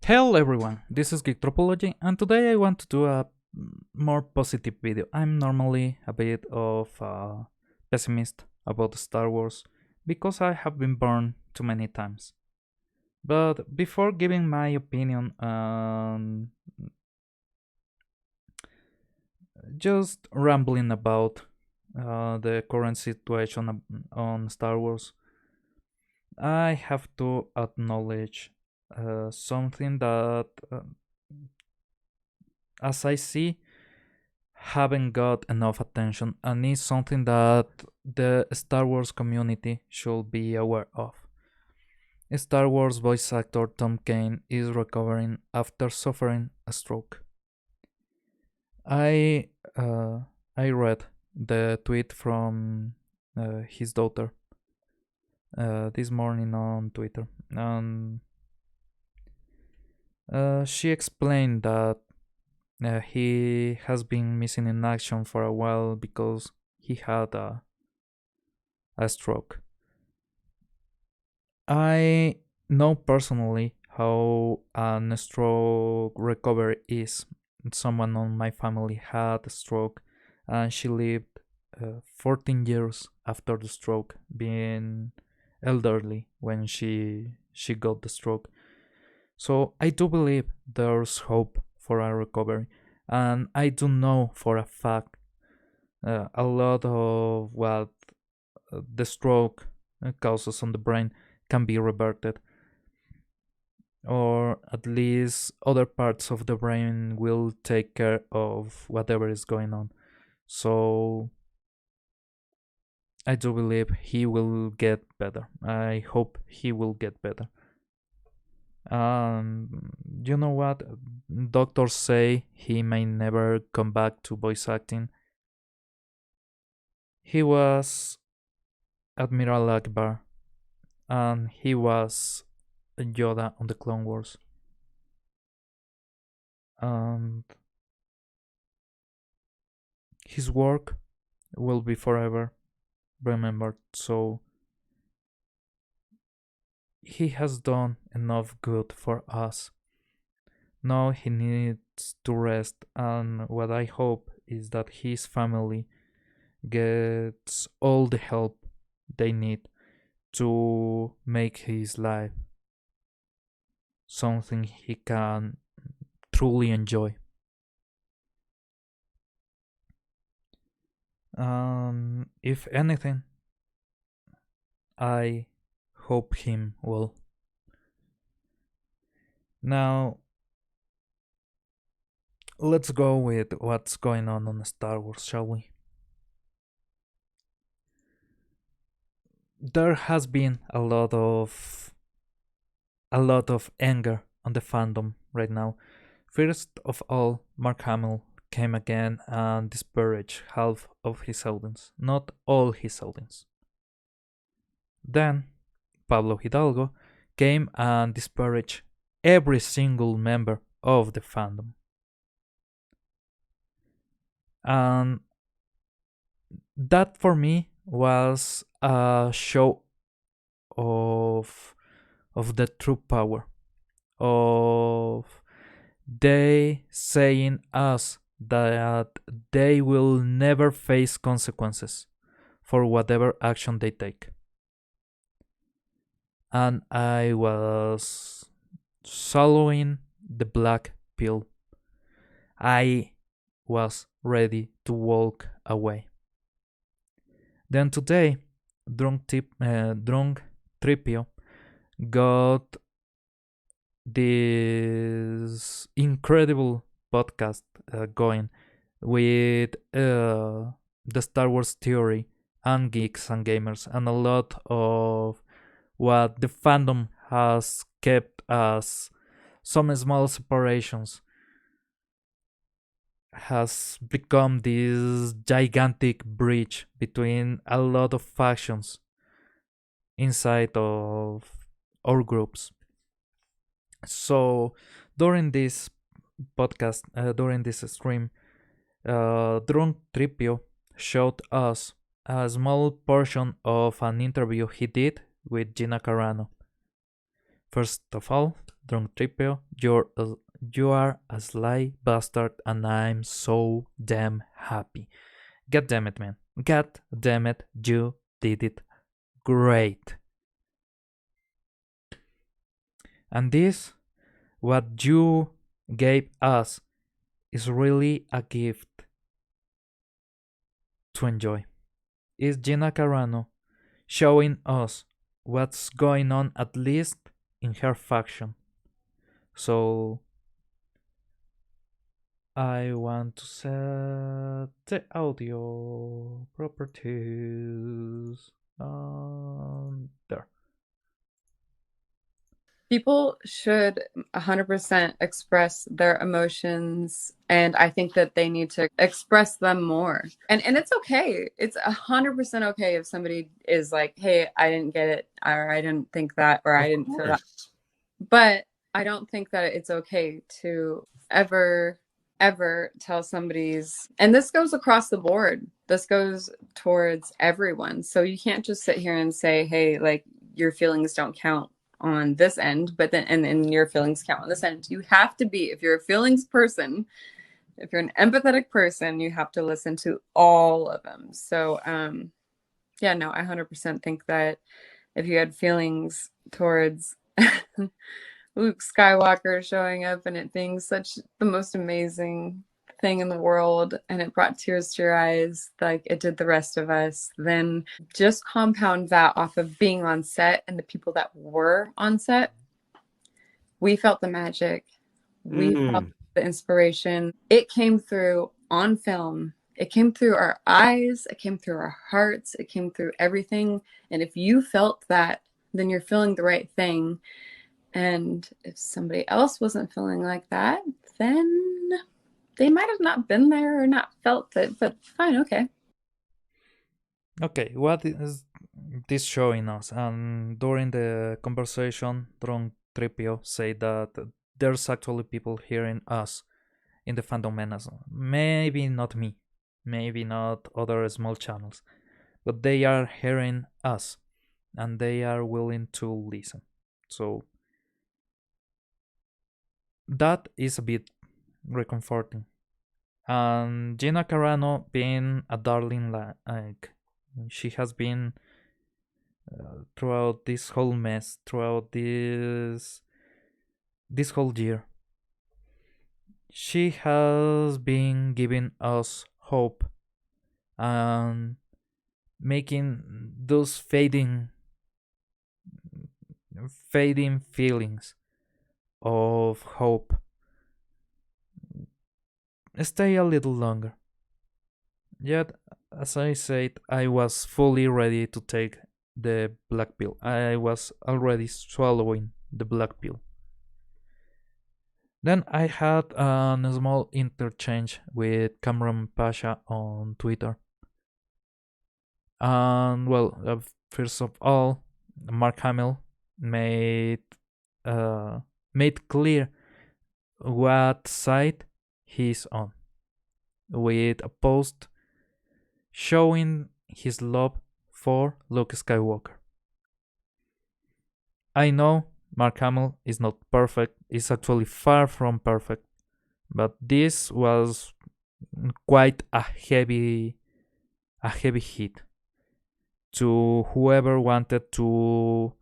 Hello everyone, this is Geek Tropology, and today I want to do a more positive video. I'm normally a bit of a pessimist about Star Wars because I have been burned too many times. But before giving my opinion on just rambling about the current situation on Star Wars, I have to acknowledge something that, as I see, haven't got enough attention and is something that the Star Wars community should be aware of. Star Wars voice actor Tom Kane is recovering after suffering a stroke. I uh, I read the tweet from his daughter this morning on Twitter, and she explained that he has been missing in action for a while because he had a stroke. I know personally how a stroke recovery is. Someone on my family had a stroke and she lived 14 years after the stroke, being elderly when she got the stroke. So I do believe there's hope for a recovery, and I do know for a fact a lot of what the stroke causes on the brain can be reverted, or at least other parts of the brain will take care of whatever is going on. So I do believe he will get better. I hope he will get better. You know what? Doctors say he may never come back to voice acting. He was Admiral Akbar, and he was Yoda on the Clone Wars. And his work will be forever remembered. So he has done enough good for us. Now he needs to rest, and what I hope is that his family gets all the help they need to make his life something he can truly enjoy. If anything, I hope him well. Now, let's go with what's going on Star Wars, shall we? There has been a lot of anger on the fandom right now. First of all, Mark Hamill came again and disparaged half of his audience, not all his audience. Then Pablo Hidalgo came and disparaged every single member of the fandom. And that for me was a show of the true power of they saying us that they will never face consequences for whatever action they take. And I was swallowing the black pill. I was ready to walk away. Then today, Drunk Tripio got this incredible podcast going with the Star Wars theory and geeks and gamers, and a lot of what the fandom has kept as some small separations has become this gigantic bridge between a lot of factions inside of our groups. So during this podcast, during this stream, Drunk Tripio showed us a small portion of an interview he did with Gina Carano. First of all, Drunk Tripio, you are a sly bastard and I'm so damn happy. God damn it, man. God damn it, you did it great. And this, what you gave us, is really a gift to enjoy. Is Gina Carano showing us what's going on, at least in her faction. So I want to set the audio properties there. People should 100% express their emotions, and I think that they need to express them more. And it's okay. It's 100% okay if somebody is like, "Hey, I didn't get it," or "I didn't think that," or "I didn't feel that." But I don't think that it's okay to ever tell somebody's, and this goes across the board. This goes towards everyone. So you can't just sit here and say, "Hey, like your feelings don't count on this end," but then and your feelings count on this end. You have to be, if you're a feelings person, if you're an empathetic person, you have to listen to all of them. So yeah, no, I 100% think that if you had feelings towards Luke Skywalker showing up and it being such the most amazing thing in the world, and it brought tears to your eyes like it did the rest of us, then just compound that off of being on set and the people that were on set. We felt the magic. We felt the inspiration. It came through on film. It came through our eyes. It came through our hearts. It came through everything. And if you felt that, then you're feeling the right thing. And if somebody else wasn't feeling like that, then they might have not been there or not felt it, but fine, okay. Okay, what is this showing us? And during the conversation, Drunk Tripio said that there's actually people hearing us in the fandom menace. Maybe not me, maybe not other small channels, but they are hearing us and they are willing to listen. So that is a bit reconforting. And Gina Carano being a darling, like she has been throughout this whole mess, throughout this whole year. She has been giving us hope and making those fading feelings of hope stay a little longer. Yet, as I said, I was fully ready to take the black pill. I was already swallowing the black pill. Then I had a small interchange with Cameron Pasha on Twitter. And well, first of all, Mark Hamill made made clear what side he's on with a post showing his love for Luke Skywalker. I know Mark Hamill is not perfect, is actually far from perfect, but this was quite a heavy hit to whoever wanted to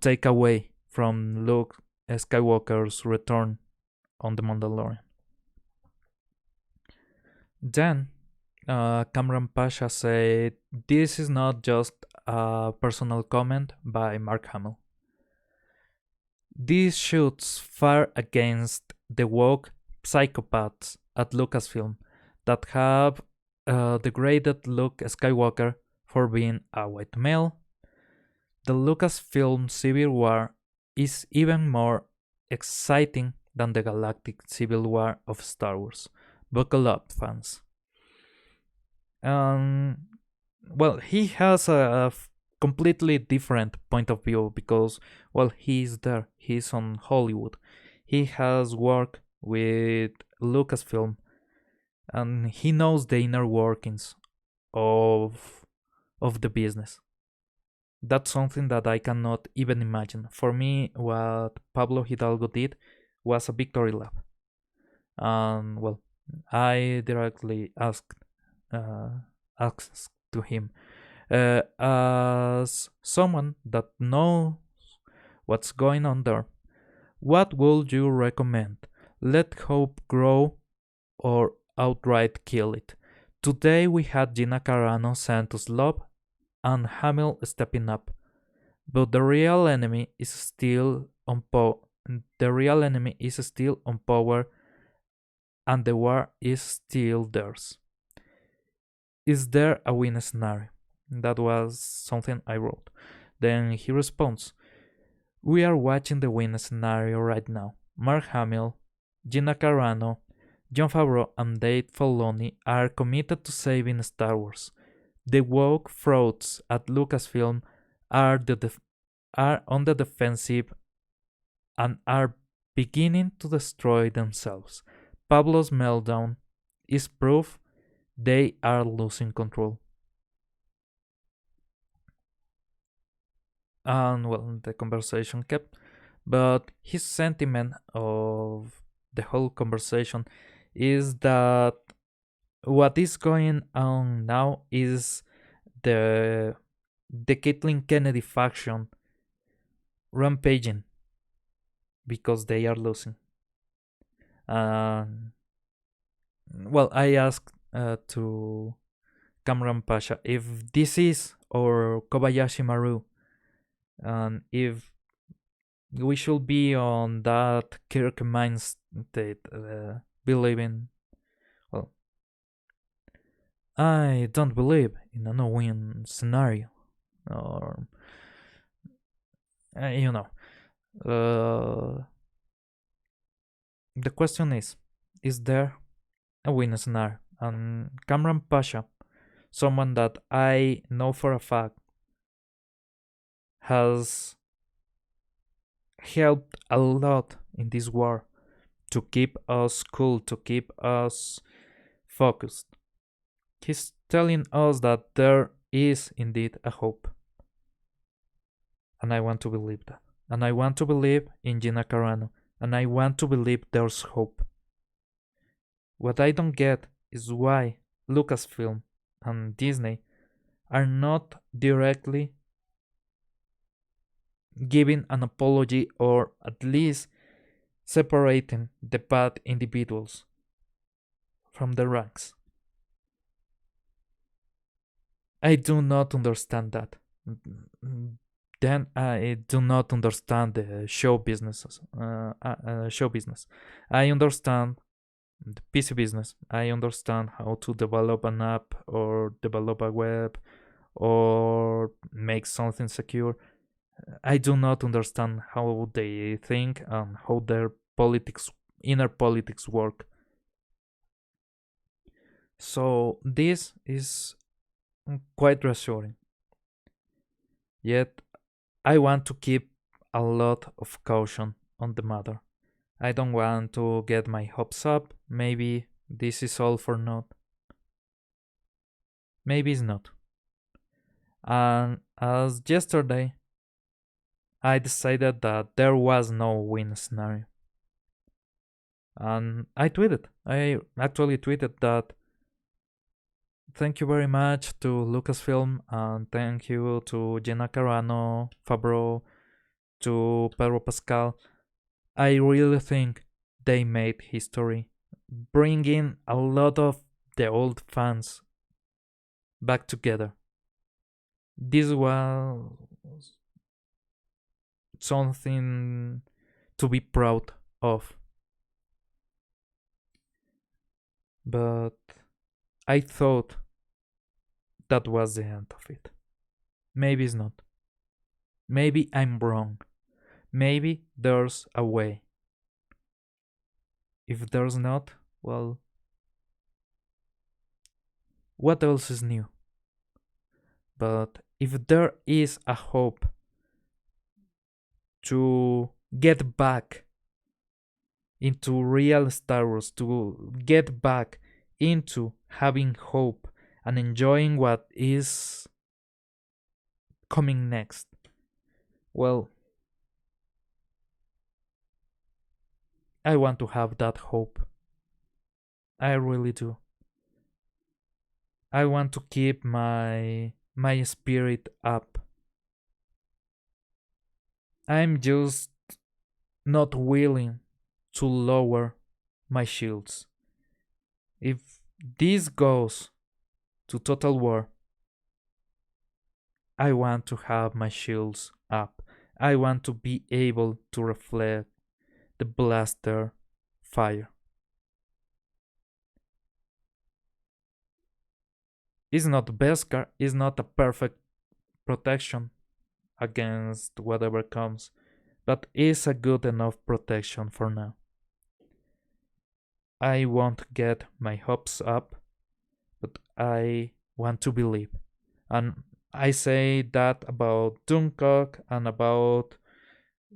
take away from Luke Skywalker's return on The Mandalorian. Then Cameron Pasha said this is not just a personal comment by Mark Hamill. This shoots far against the woke psychopaths at Lucasfilm that have degraded Luke Skywalker for being a white male. The Lucasfilm Civil War is even more exciting than the Galactic Civil War of Star Wars. Buckle up, fans. Well, he has a completely different point of view because, well, he's there. He's on Hollywood. He has worked with Lucasfilm, and he knows the inner workings of the business. That's something that I cannot even imagine. For me, what Pablo Hidalgo did was a victory lap. And well, I directly uh, asked to him, as someone that knows what's going on there, what would you recommend? Let hope grow or outright kill it? Today we had Gina Carano, Santos Love, and Hamill stepping up, but the real enemy is still on The real enemy is still on power, and the war is still theirs. Is there a win scenario? That was something I wrote. Then he responds, we are watching the win scenario right now. Mark Hamill, Gina Carano, Jon Favreau, and Dave Filoni are committed to saving Star Wars. The woke frauds at Lucasfilm are on the defensive and are beginning to destroy themselves. Pablo's meltdown is proof they are losing control. And well, the conversation kept, but his sentiment of the whole conversation is that what is going on now is the Caitlyn Kennedy faction rampaging because they are losing. Well, I asked to Kamran Pasha if this is or Kobayashi Maru, and if we should be on that Kirk mindset, believing. Well, I don't believe in a no-win scenario, or you know. The question is there a win scenario? And Kamran Pasha, someone that I know for a fact has helped a lot in this war to keep us cool, to keep us focused. He's telling us that there is indeed a hope. And I want to believe that. And I want to believe in Gina Carano. And I want to believe there's hope. What I don't get is why Lucasfilm and Disney are not directly giving an apology or at least separating the bad individuals from the ranks. I do not understand that. Then I do not understand the show businesses. Show business. I understand the PC business. I understand how to develop an app or develop a web or make something secure. I do not understand how they think and how their inner politics work. So this is quite reassuring. Yet I want to keep a lot of caution on the matter. I don't want to get my hopes up. Maybe this is all for naught. Maybe it's not. And as yesterday, I decided that there was no win scenario. And I actually tweeted that thank you very much to Lucasfilm and thank you to Gina Carano, Favreau, to Pedro Pascal. I really think they made history, bringing a lot of the old fans back together. This was something to be proud of. But I thought that was the end of it. Maybe it's not. Maybe I'm wrong. Maybe there's a way. If there's not, well, what else is new? But if there is a hope to get back into real Star Wars, to get back into having hope and enjoying what is coming next? Well, I want to have that hope. I really do. I want to keep my spirit up. I'm just not willing to lower my shields. If this goes to total war, I want to have my shields up. I want to be able to reflect the blaster fire. It's not the best car, it's not a perfect protection against whatever comes, but it's a good enough protection for now. I won't get my hopes up, but I want to believe. And I say that about Dunkirk and about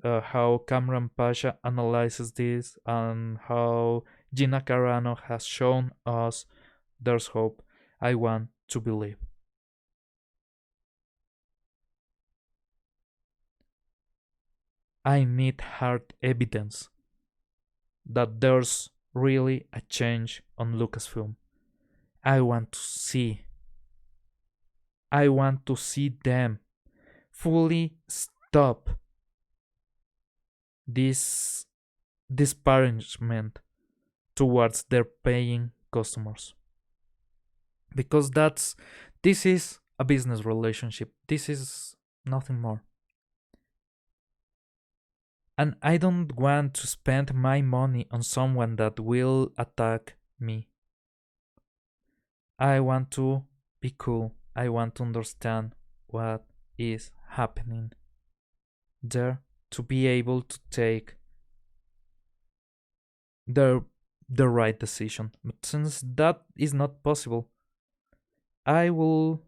how Cameron Pasha analyzes this and how Gina Carano has shown us there's hope. I want to believe. I need hard evidence that there's really a change on Lucasfilm. I want to see. I want to see them fully stop this disparagement towards their paying customers. Because this is a business relationship. This is nothing more. And I don't want to spend my money on someone that will attack me. I want to be cool. I want to understand what is happening there to be able to take the the right decision. But since that is not possible, I will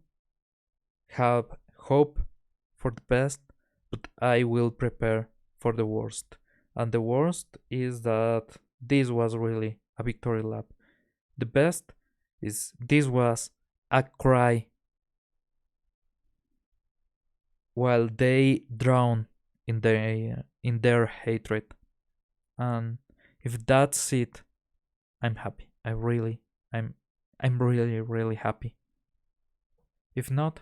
have hope for the best, but I will prepare for the worst. And the worst is that this was really a victory lap. The best is this was a cry while they drown in their hatred. And if that's it, I'm happy. I'm really really happy. If not,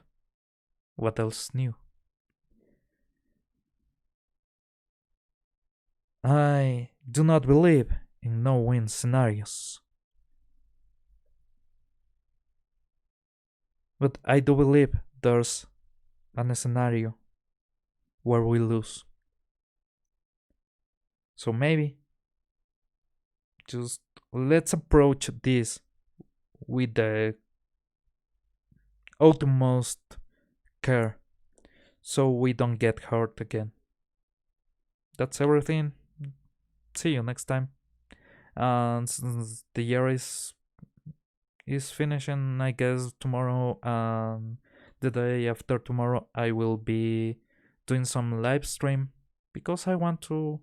what else new? I do not believe in no-win scenarios. But I do believe there's a scenario where we lose. So maybe just let's approach this with the utmost care so we don't get hurt again. That's everything. See you next time. And since the year is finishing, I guess tomorrow and the day after tomorrow I will be doing some live stream because I want to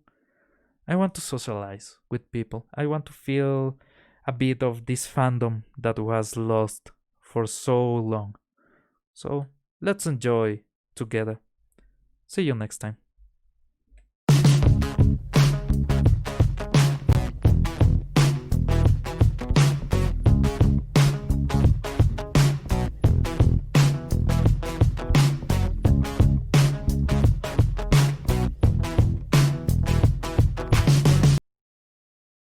socialize with people. I want to feel a bit of this fandom that was lost for so long. So let's enjoy together. See you next time.